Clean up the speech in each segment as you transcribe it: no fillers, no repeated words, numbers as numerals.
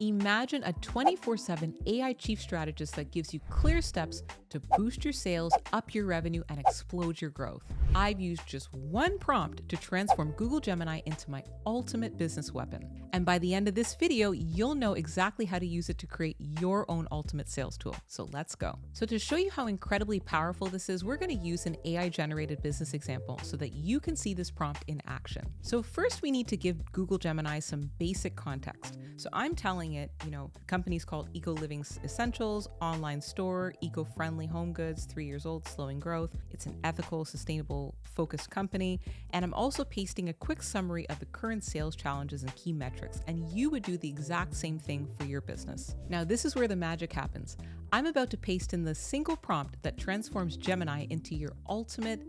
Imagine a 24/7 AI chief strategist that gives you clear steps to boost your sales, up your revenue, and explode your growth. I've used just one prompt to transform Google Gemini into my ultimate business weapon. And by the end of this video, you'll know exactly how to use it to create your own ultimate sales tool. So let's go. So to show you how incredibly powerful this is, we're going to use an AI-generated business example so that you can see this prompt in action. So first, we need to give Google Gemini some basic context. So I'm telling it, companies called Eco Living Essentials, online store, eco-friendly home goods, 3 years old, slowing growth. It's an ethical, sustainable, focused company. And I'm also pasting a quick summary of the current sales challenges and key metrics. And you would do the exact same thing for your business. Now, this is where the magic happens. I'm about to paste in the single prompt that transforms Gemini into your ultimate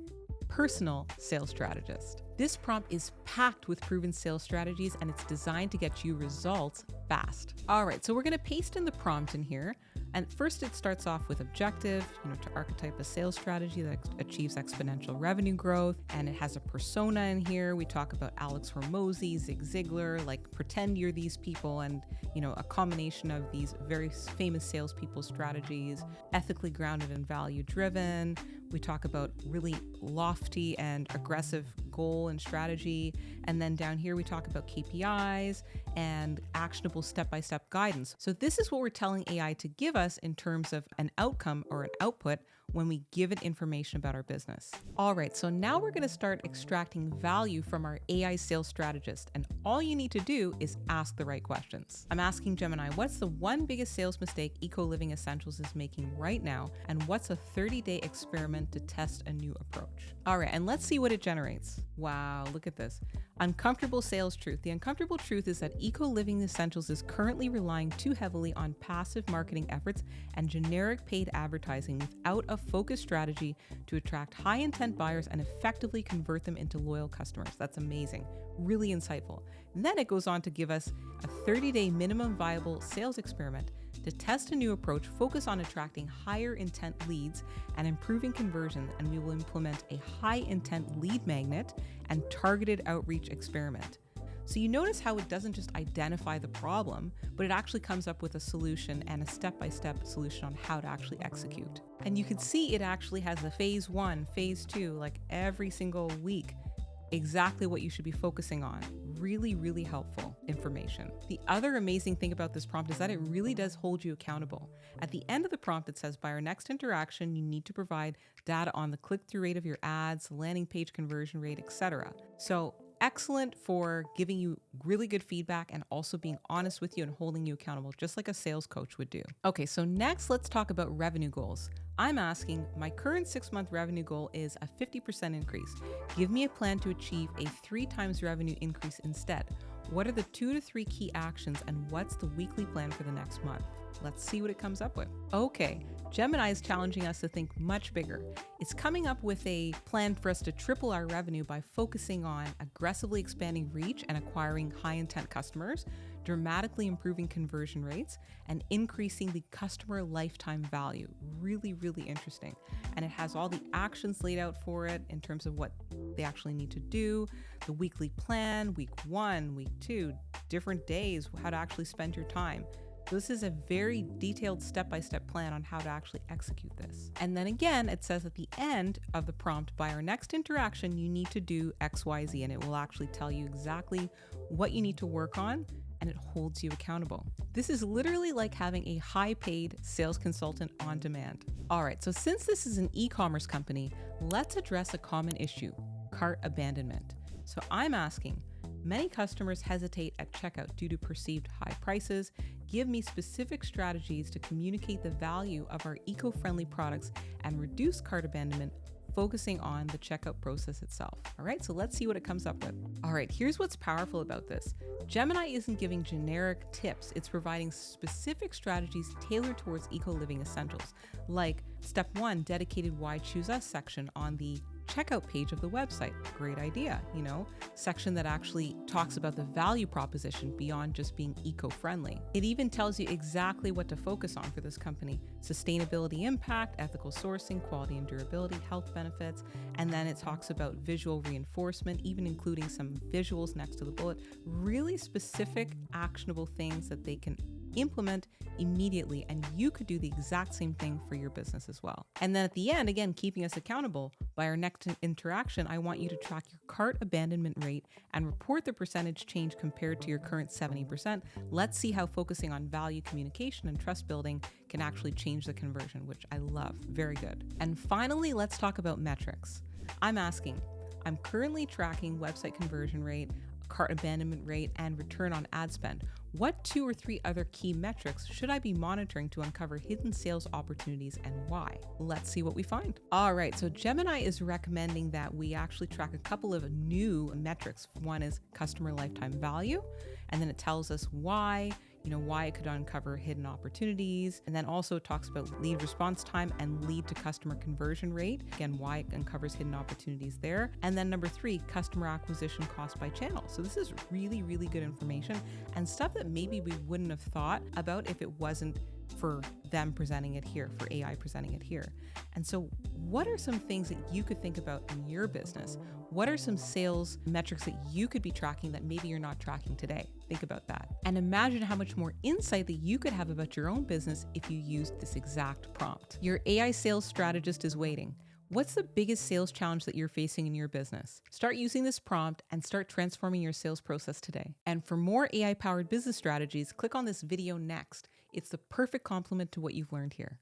personal sales strategist. This prompt is packed with proven sales strategies and it's designed to get you results fast. All right, so we're going to paste in the prompt in here. And first it starts off with objective, to archetype a sales strategy that achieves exponential revenue growth. And it has a persona in here. We talk about Alex Hormozi, Zig Ziglar, like pretend you're these people and, a combination of these very famous salespeople strategies, ethically grounded and value driven. We talk about really lofty and aggressive goal and strategy. And then down here, we talk about KPIs and actionable step-by-step guidance. So this is what we're telling AI to give us in terms of an outcome or an output when we give it information about our business. All right, so now we're going to start extracting value from our AI sales strategist. And all you need to do is ask the right questions. I'm asking Gemini, what's the one biggest sales mistake Eco Living Essentials is making right now? And what's a 30-day experiment to test a new approach? All right, and let's see what it generates. Wow, look at this. Uncomfortable sales truth. The uncomfortable truth is that Eco Living Essentials is currently relying too heavily on passive marketing efforts and generic paid advertising without a focused strategy to attract high intent buyers and effectively convert them into loyal customers. That's amazing. Really insightful. And then it goes on to give us a 30-day minimum viable sales experiment to test a new approach, focus on attracting higher intent leads and improving conversion, and we will implement a high intent lead magnet and targeted outreach experiment. So you notice how it doesn't just identify the problem, but it actually comes up with a solution and a step-by-step solution on how to actually execute. And you can see it actually has a phase 1, phase 2, like every single week, exactly what you should be focusing on. Really, really helpful information. The other amazing thing about this prompt is that it really does hold you accountable. At the end of the prompt, it says, by our next interaction, you need to provide data on the click-through rate of your ads, landing page conversion rate, etc. So excellent for giving you really good feedback and also being honest with you and holding you accountable, just like a sales coach would do. Okay, so next let's talk about revenue goals. I'm asking, my current 6-month revenue goal is a 50% increase. Give me a plan to achieve a 3 times revenue increase instead. What are the 2 to 3 key actions and what's the weekly plan for the next month? Let's see what it comes up with. Okay, Gemini is challenging us to think much bigger. It's coming up with a plan for us to triple our revenue by focusing on aggressively expanding reach and acquiring high intent customers, dramatically improving conversion rates, and increasing the customer lifetime value. Really, really interesting. And it has all the actions laid out for it in terms of what they actually need to do, the weekly plan, week 1, week 2, different days, how to actually spend your time. This is a very detailed step-by-step plan on how to actually execute this. And then again, it says at the end of the prompt, by our next interaction, you need to do X, Y, Z, and it will actually tell you exactly what you need to work on, and it holds you accountable. This is literally like having a high-paid sales consultant on demand. All right, so since this is an e-commerce company, let's address a common issue, cart abandonment. So I'm asking, many customers hesitate at checkout due to perceived high prices. Give me specific strategies to communicate the value of our eco-friendly products and reduce cart abandonment, focusing on the checkout process itself. All right, so let's see what it comes up with. All right, here's what's powerful about this. Gemini isn't giving generic tips. It's providing specific strategies tailored towards eco living essentials, like step 1, dedicated Why Choose Us section on the checkout page of the website. Great idea, section that actually talks about the value proposition beyond just being eco-friendly. It even tells you exactly what to focus on for this company: sustainability impact, ethical sourcing, quality and durability, health benefits, and then it talks about visual reinforcement, even including some visuals next to the bullet. Really specific, actionable things that they can implement immediately, and you could do the exact same thing for your business as well. And then at the end, again, keeping us accountable, by our next interaction, I want you to track your cart abandonment rate and report the percentage change compared to your current 70%. Let's see how focusing on value communication and trust building can actually change the conversion, which I love. Very good. And finally, let's talk about metrics. I'm currently tracking website conversion rate, cart abandonment rate, and return on ad spend. What 2 or 3 other key metrics should I be monitoring to uncover hidden sales opportunities, and why? Let's see what we find. All right, so Gemini is recommending that we actually track a couple of new metrics. One is customer lifetime value, and then it tells us why it could uncover hidden opportunities. And then also it talks about lead response time and lead to customer conversion rate. Again, why it uncovers hidden opportunities there. And then number 3, customer acquisition cost by channel. So this is really, really good information and stuff that maybe we wouldn't have thought about if it wasn't for them presenting it here, for AI presenting it here. And so what are some things that you could think about in your business? What are some sales metrics that you could be tracking that maybe you're not tracking today? Think about that. And imagine how much more insight that you could have about your own business if you used this exact prompt. Your AI sales strategist is waiting. What's the biggest sales challenge that you're facing in your business? Start using this prompt and start transforming your sales process today. And for more AI-powered business strategies, click on this video next. It's the perfect complement to what you've learned here.